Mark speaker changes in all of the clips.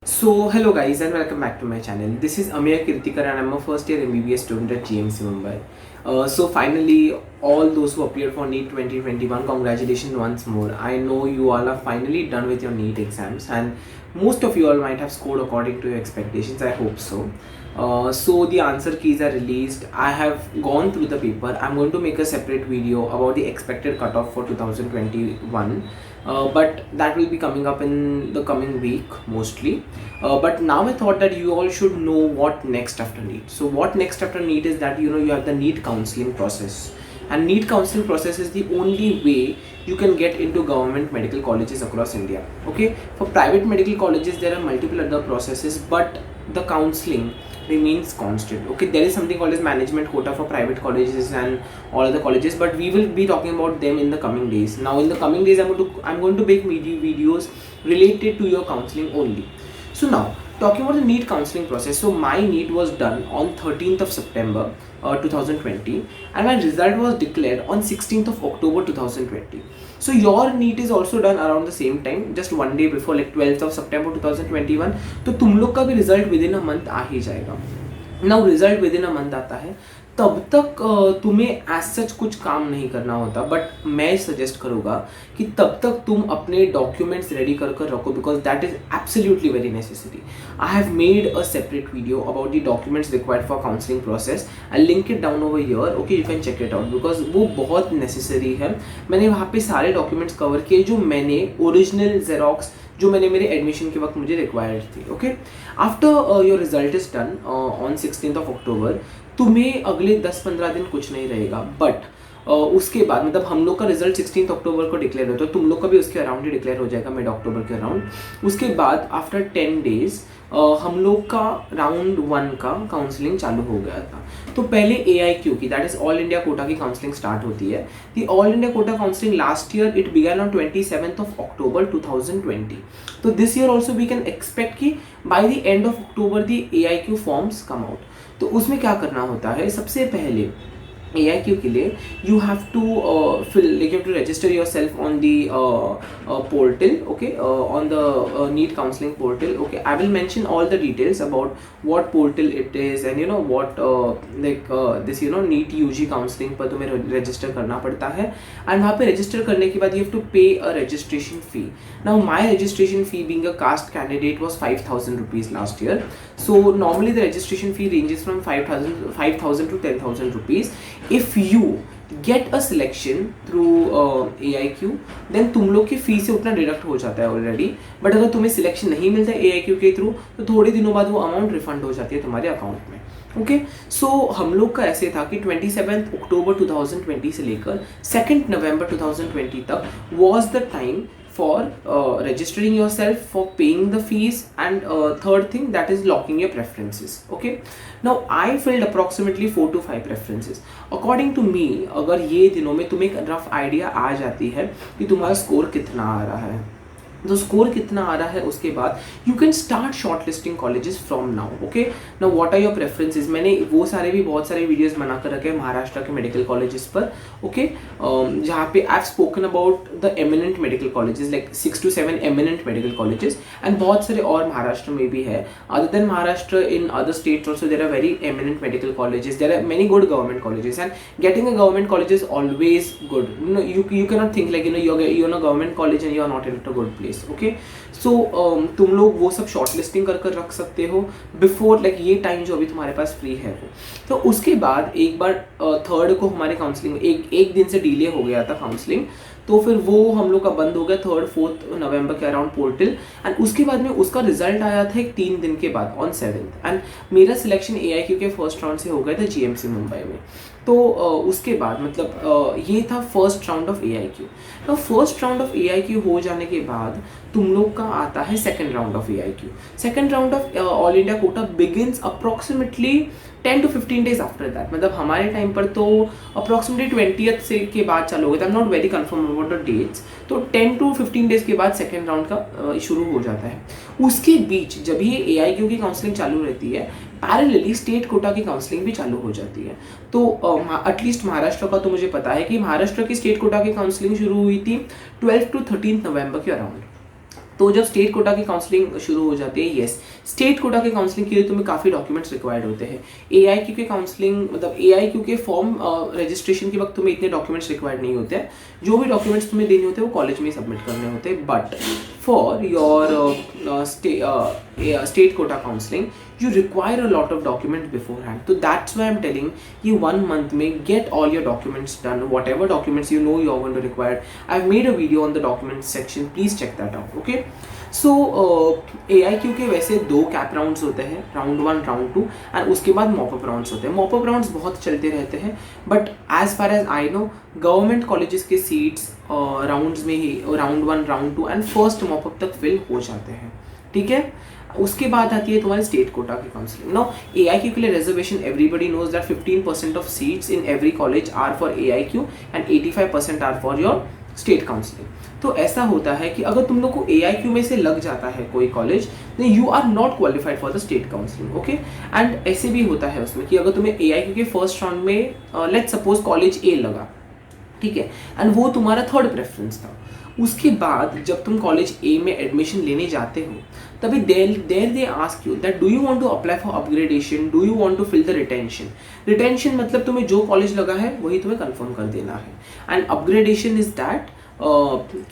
Speaker 1: Hello guys and welcome back to my channel. This is Amir Kirtikar and I'm a first year MBBS student at GMC Mumbai. Finally, all those who appeared for NEET 2021, congratulations once more. I know you all are finally done with your NEET exams and most of you all might have scored according to your expectations. I hope so. The answer keys are released. I have gone through the paper. I'm going to make a separate video about the expected cutoff for 2021. But that will be coming up in the coming week mostly. But now I thought that you all should know what next after NEET. So what next after NEET is that you have the NEET counseling process, and NEET counseling process is the only way you can get into government medical colleges across India. Okay, for private medical colleges there are multiple other processes, but the counseling remains constant. Okay, there is something called as management quota for private colleges and all other colleges, but we will be talking about them in the coming days. Now in the coming days I'm going to make videos related to your counseling only. So now talking about the NEET counseling process. So my NEET was done on 13th of September 2020 and my result was declared on 16th of October 2020. So your NEET is also done around the same time, just one day before, like 12th of September 2021. तो तुम लोग का भी result within a month आ ही जाएगा. Now result within a month आता है, तब तक तुम्हें एज सच कुछ काम नहीं करना होता, बट मैं सजेस्ट करूँगा कि तब तक तुम अपने डॉक्यूमेंट्स रेडी कर कर रखो, because that is absolutely very necessary. I have made a separate video about the documents required for counselling process. I link it down over here. Okay, you can check it out because वो बहुत necessary है. मैंने वहाँ पे सारे documents cover किए जो मैंने ओरिजिनल जेरोक्स जो मैंने मेरे एडमिशन के वक्त मुझे रिक्वायर्ड थी. Okay, after your result is done on 16th of October, तुम्हें अगले 10-15 दिन कुछ नहीं रहेगा. बट उसके बाद मतलब हम लोग का रिजल्ट 16th October को डिक्लेयर होता है, तुम लोग का भी उसके अराउंड ही डिक्लेयर हो जाएगा, मिड अक्टूबर के अराउंड. उसके बाद आफ्टर 10 days हम लोग का राउंड 1 का काउंसलिंग चालू हो गया था. तो पहले AIQ की, that is all India quota की काउंसलिंग स्टार्ट होती है. The all India quota counselling last year it began on 27th of October 2020. तो this year also we can expect कि by the end of October the AIQ forms come out. तो उसमें क्या करना होता है, सबसे पहले AIQ के लिए you have to register yourself on the portal. Okay, on the NEET counseling portal. Okay, I will mention all the details about what portal it is and what this NEET UG counseling पर तुम्हें register करना पड़ता है. and वहाँ पे register करने के बाद you have to pay a registration fee. Now my registration fee being a caste candidate was 5,000 rupees last year. So normally the registration fee ranges from 5,000 to 10,000 rupees. If you get a selection through AIQ, then तुम लोग की fees से उतना deduct हो जाता है already. But अगर तुम्हें सिलेक्शन नहीं मिलता है AIQ के थ्रू, तो थोड़े दिनों बाद वो अमाउंट रिफंड हो जाती है तुम्हारे अकाउंट में. ओके, सो हम लोग का ऐसे था कि 27th October 2020 से लेकर 2nd November 2020 तक was the time for registering yourself, for paying the fees, and third thing, that is locking your preferences. Okay, now I filled approximately 4 to 5 preferences. According to me, अगर ये दिनों में तुम्हें एक rough idea आ जाती है कि तुम्हारा स्कोर कितना आ रहा है, तो स्कोर कितना आ रहा है, उसके बाद you can start short listing colleges from now. Okay, now what are your preferences. मैंने वो सारे भी बहुत सारे वीडियोस बना कर रखे हैं महाराष्ट्र के मेडिकल कॉलेजेस पर. ओके, जहाँ पे I have spoken about the eminent medical colleges, like 6 to 7 eminent medical colleges, and बहुत सारे और महाराष्ट्र में भी है. Other than Maharashtra, in other states also there are very eminent medical colleges. There are many good government colleges, and getting a government college is always good. You cannot think like you're in a government college and you're not in a good place. Okay, so तुम लोग वो सब short listing कर कर रख सकते हो before, like ये टाइम जो अभी तुम्हारे पास फ्री है वो. तो उसके बाद एक बार 3rd को हमारे काउंसलिंग एक दिन से डिले हो गया था काउंसलिंग, तो फिर वो हम लोग का बंद हो गया 3rd-4th November के अराउंड पोर्टल. एंड उसके बाद में उसका रिजल्ट आया था एक 3 दिन के बाद ऑन 7th. एंड मेरा सिलेक्शन AIQ के फर्स्ट राउंड से हो गया था GMC मुंबई में. तो उसके बाद मतलब ये था फर्स्ट राउंड ऑफ AIQ. तो फर्स्ट राउंड ऑफ AIQ हो जाने के बाद तुम लोग का आता है second round of AIQ. Second round of all India Kota begins approximately 10 to 15 days after that. मतलब हमारे टाइम पर तो अप्रॉक्सीमेटली 20th से के बाद चालू हो गया था. I am not very confirm about the dates. तो 10 to 15 days के बाद सेकेंड राउंड का शुरू हो जाता है. उसके बीच जब ये AIQ की काउंसलिंग चालू रहती है, पैरेलली स्टेट कोटा की काउंसलिंग भी चालू हो जाती है. तो एटलीस्ट महाराष्ट्र का तो मुझे पता है कि महाराष्ट्र की स्टेट कोटा की काउंसलिंग शुरू हुई थी 12 to 13 November के अराउंड. तो जब स्टेट कोटा की काउंसलिंग शुरू हो जाती है, यस, स्टेट कोटा के काउंसलिंग के लिए तुम्हें काफ़ी डॉक्यूमेंट्स रिक्वायर्ड होते हैं। AIQ के काउंसलिंग मतलब AIQ के फॉर्म रजिस्ट्रेशन के वक्त तुम्हें इतने डॉक्यूमेंट्स रिक्वायर्ड नहीं होते हैं। जो भी डॉक्यूमेंट्स तुम्हें देने होते हैं वो कॉलेज में ही सबमिट करने होते हैं। But for your state quota counselling you require a lot of documents beforehand. So that's why I'm telling you 1 month में get all your documents done, whatever documents you know you're going to require. I've made a video on the documents section, please check that out. Okay, so AIQ के वैसे 2 cap rounds होते हैं, round 1 round 2 and उसके बाद mop up rounds होते हैं। Mop up rounds बहुत चलते रहते हैं, but as far as I know government colleges के सीट्स राउंड्स में ही round 1 round 2 and first mop up तक फिल हो जाते हैं। ठीक है, उसके बाद आती है तुम्हारी स्टेट कोटा की काउंसलिंग। नाउ AIQ के लिए reservation everybody knows that 15% of seats in every college are for AIQ and 85% are for your state counselling. तो ऐसा होता है कि अगर तुम लोग को AIQ में से लग जाता है कोई college, then you are not qualified for the state counselling. Okay, and ऐसे भी होता है उसमें कि अगर तुम्हें AIQ के फर्स्ट राउंड में लेट्स सपोज कॉलेज A लगा, ठीक है, एंड वो तुम्हारा थर्ड प्रेफरेंस था, उसके बाद जब तुम कॉलेज A में एडमिशन लेने जाते हो तभी there they ask you that do you want to apply for upgradation, do you want to fill the retention मतलब तुम्हें जो कॉलेज लगा है वही तुम्हें कंफर्म कर देना है। एंड अपग्रेडेशन इज दैट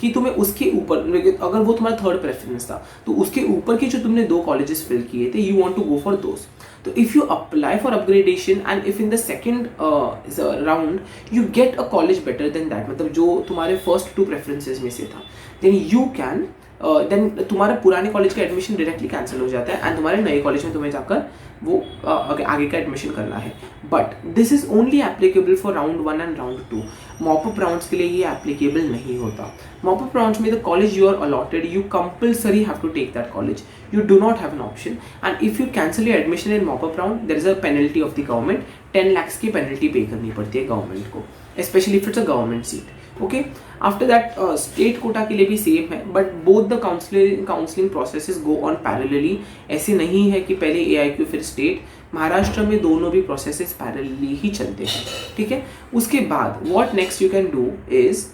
Speaker 1: कि तुम्हें उसके ऊपर, अगर वो तुम्हारा थर्ड प्रेफरेंस था तो उसके ऊपर के जो तुमने 2 कॉलेजेस फिल किए थे, you want to go for those. तो if you apply for upgradation and if in the second round you get a college better than that, मतलब जो तुम्हारे फर्स्ट 2 प्रेफरेंसेस में से था, देन यू कैन देन तुम्हारा पुराने कॉलेज का एडमिशन डायरेक्टली कैंसिल हो जाता है एंड तुम्हारे नए कॉलेज में तुम्हें जाकर वो आगे का एडमिशन करना है। But this is only applicable for round 1 and round 2। Mop up rounds के लिए ये एप्लीकेबल नहीं होता। मॉपअप राउंड्स में the college you are allotted, you compulsory have to take that college, you do not have an option, and if you cancel your admission in mop-up round there is a penalty of the government, 10 lakhs की penalty pay करनी पड़ती है government को, especially if it's a government seat. Okay, after that state quota के लिए भी same है, but both the counseling processes go on parallelly. ऐसे नहीं है कि पहले AIQ फिर स्टेट, महाराष्ट्र में दोनों भी प्रोसेसेस पैरेलली ही चलते हैं। ठीक है, उसके बाद what next you can do is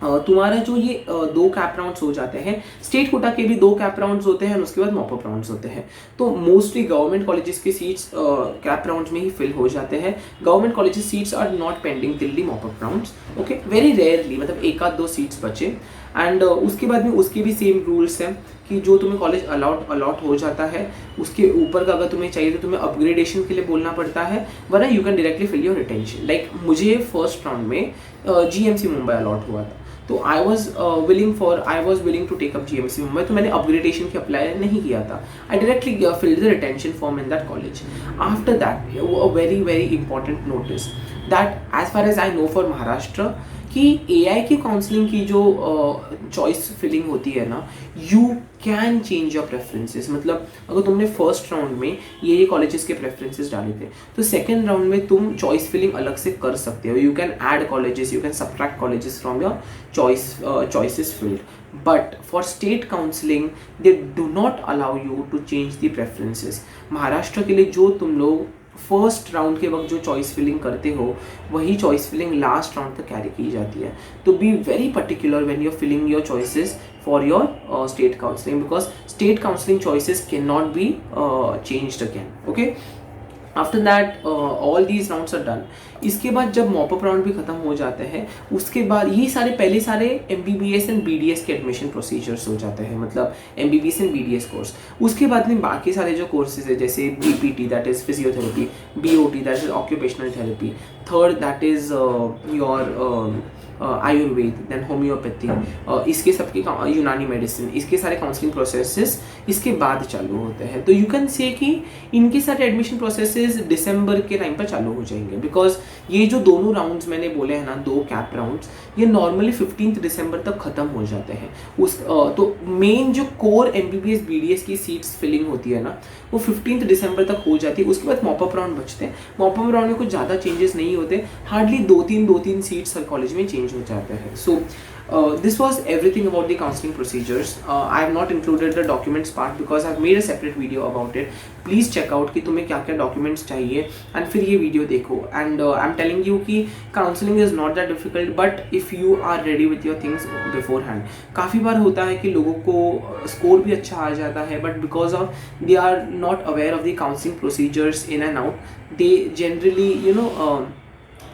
Speaker 1: तुम्हारा जो ये 2 कैप राउंड्स हो जाते हैं, स्टेट कोटा के भी 2 कैप राउंड्स होते हैं और उसके बाद मॉपअप राउंड्स होते हैं। तो मोस्टली गवर्नमेंट कॉलेजेस की सीट्स कैप राउंड्स में ही फिल हो जाते हैं। Government colleges seats are not pending till the mop up rounds. Okay, very rarely, मतलब 1-2 सीट्स बचे। एंड उसके बाद में उसके भी सेम रूल्स हैं कि जो तुम्हें कॉलेज अलॉट हो जाता है उसके ऊपर का अगर तुम्हें चाहिए तो तुम्हें अपग्रेडेशन के लिए बोलना पड़ता है, वरना you can directly fill your retention. Like मुझे फर्स्ट राउंड में GMC मुंबई अलॉट हुआ था, तो I was willing to take up GMC Mumbai, तो मैंने अपग्रेडेशन की अप्लाई नहीं किया था। I directly filled the retention form in that college. After that a very very important notice that as far as I know for Maharashtra कि AI की counselling की जो चॉइस फिलिंग होती है ना, you can change your preferences. मतलब अगर तुमने फर्स्ट राउंड में ये कॉलेजेस के प्रेफरेंसेस डाले थे तो सेकेंड राउंड में तुम चॉइस फिलिंग अलग से कर सकते हो। You can add colleges, you can subtract colleges from your choices filled, but for state counselling they do not allow you to change the preferences. Maharashtra के लिए जो तुम लोग फर्स्ट राउंड के वक्त जो चॉइस फिलिंग करते हो वही चॉइस फिलिंग लास्ट राउंड तक कैरी की जाती है। तो be very particular when you are filling your choices for your state counselling, because state counselling choices can not be changed again. Okay, after that all these rounds are done. इसके बाद जब mop up round भी खत्म हो जाते हैं उसके बाद ये सारे पहले सारे MBBS एंड BDS के एडमिशन प्रोसीजर्स हो जाते हैं, मतलब MBBS एंड BDS कोर्स। उसके बाद में बाकी सारे जो कोर्सेज है जैसे BPT that is physiotherapy, BOT that is occupational therapy, third that is your Ayurveda, then homeopathy, इसके सबके यूनानी मेडिसिन, इसके सारे काउंसलिंग प्रोसेसेस इसके बाद चालू होते हैं। तो यू कैन से कि इनके सारे एडमिशन प्रोसेसेस दिसंबर के टाइम पर चालू हो जाएंगे, बिकॉज ये जो दोनों राउंड्स मैंने बोले हैं ना, 2 कैप राउंड्स, ये नॉर्मली 15 दिसंबर तक खत्म हो जाते हैं। तो मेन जो कोर MBBS BDS की सीट्स फिलिंग होती है ना वो 15 दिसंबर तक हो जाती है। उसके बाद मॉपअप राउंड बचते हैं। मॉपअप राउंड में कुछ ज़्यादा चेंजेस नहीं होते, हार्डली 2-3 सीट्स हर कॉलेज में चेंज हो जाते हैं। सो This was everything about the counseling procedures. I have not included the documents part because I've made a separate video about it. Please check out कि तुम्हें क्या क्या documents चाहिए and फिर ये video देखो. And I'm telling you कि counseling is not that difficult, but if you are ready with your things beforehand. काफ़ी बार होता है कि लोगों को score भी अच्छा आ जाता है, but because of they are not aware of the counseling procedures in and out, they generally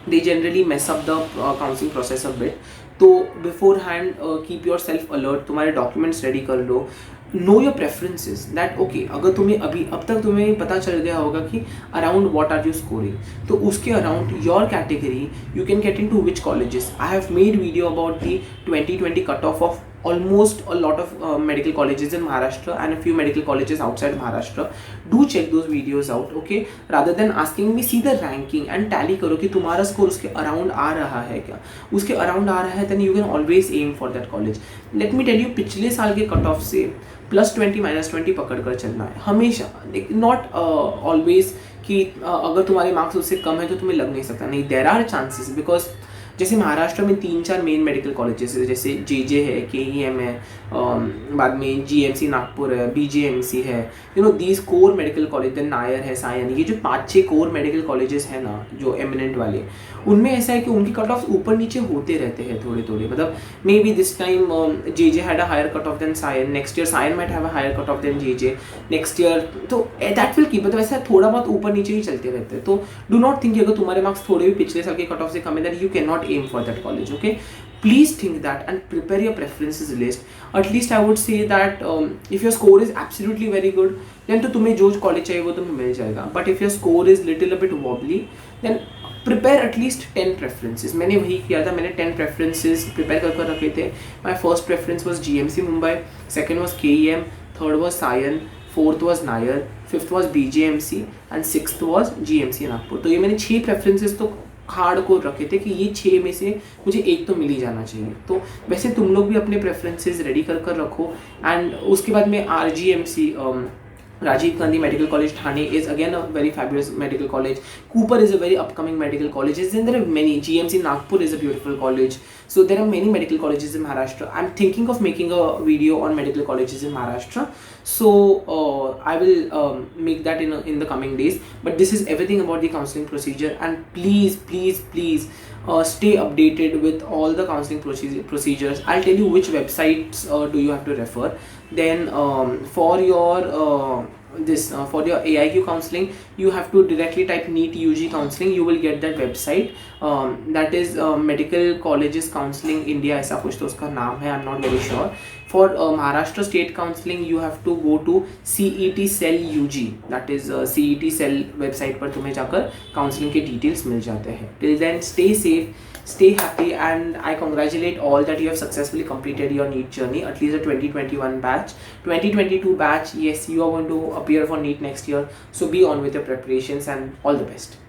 Speaker 1: they generally mess up the counseling process a bit. तो beforehand keep yourself alert, तुम्हारे documents ready कर लो, know your preferences that okay अगर तुम्हें अब तक तुम्हें पता चल गया होगा कि around what are you scoring, तो उसके around your category you can get into which colleges. I have made video about the 2020 cut off almost a lot of medical colleges in Maharashtra and a few medical colleges outside Maharashtra. Do check those videos out, okay? Rather than asking me, see the ranking and tally करो कि तुम्हारा score उसके around आ रहा है क्या, उसके around आ रहा है then you can always aim for that college. Let me tell you, पिछले साल के कट ऑफ से +20 -20 पकड़ कर चलना है हमेशा. नॉट ऑलवेज कि अगर तुम्हारे मार्क्स उससे कम है तो तुम्हें लग नहीं सकता, नहीं, देयर आर चांसेस. बिकॉज जैसे महाराष्ट्र में 3-4 मेन मेडिकल कॉलेजेस है, जैसे JJ है, KEM है, बाद में GMC नागपुर है, BJMC है, these core medical college, then Nair है, सायन, ये जो 5-6 कोर मेडिकल कॉलेजेस हैं ना जो एमिनेंट वाले, उनमें ऐसा है कि उनकी कट ऑफ ऊपर नीचे होते रहते हैं थोड़े थोड़े. मतलब maybe this time JJ had a higher cut off than Sion, next year Sion might have a higher cut off than JJ next year, तो दैट विल कीप. मतलब ऐसा थोड़ा बहुत ऊपर नीचे ही चलते रहते हैं. तो डू नॉट थिंक अगर तुम्हारे मार्क्स थोड़े भी पिछले साल के कट ऑफ से कम है that you can not aim for that college, okay? Please think that and prepare your preferences list. At least I would say that if your score is absolutely very good, then तो तुम्हें जो college चाहिए वो तुम्हें मिल जाएगा. But if your score is little a bit wobbly, then prepare at least 10 preferences. मैंने वही किया था, मैंने 10 preferences prepare कर रखे थे. My first preference was GMC Mumbai, second was KEM, third was Sion, fourth was Nair, fifth was BJMC and sixth was GMC Nagpur. तो ये मैंने 6 preferences तो हार्ड कोर रखे थे कि ये 6 में से मुझे एक तो मिल ही जाना चाहिए. तो वैसे तुम लोग भी अपने प्रेफरेंसेस रेडी कर रखो. एंड उसके बाद में RGMC Rajiv Gandhi Medical College Thane is again a very fabulous medical college. Cooper is a very upcoming medical college. And there are many. GMC Nagpur is a beautiful college. So there are many medical colleges in Maharashtra. I'm thinking of making a video on medical colleges in Maharashtra. So I will make that in the coming days. But this is everything about the counseling procedure. And please stay updated with all the counseling procedures. I'll tell you which websites do you have to refer. Then for your AIQ counseling, you have to directly type NEET UG counseling. You will get that website. That is Medical Colleges Counseling India, ऐसा कुछ तो उसका नाम है. I'm not very sure. For Maharashtra State Counseling, you have to go to CET Cell UG. That is CET Cell website पर तुम्हें जाकर counseling के details मिल जाते हैं. Till then, stay safe, stay happy, and I congratulate all that you have successfully completed your NEET journey. At least the 2021 batch, 2022 batch. Yes, you are going to appear for NEET next year. So be on with your preparations and all the best.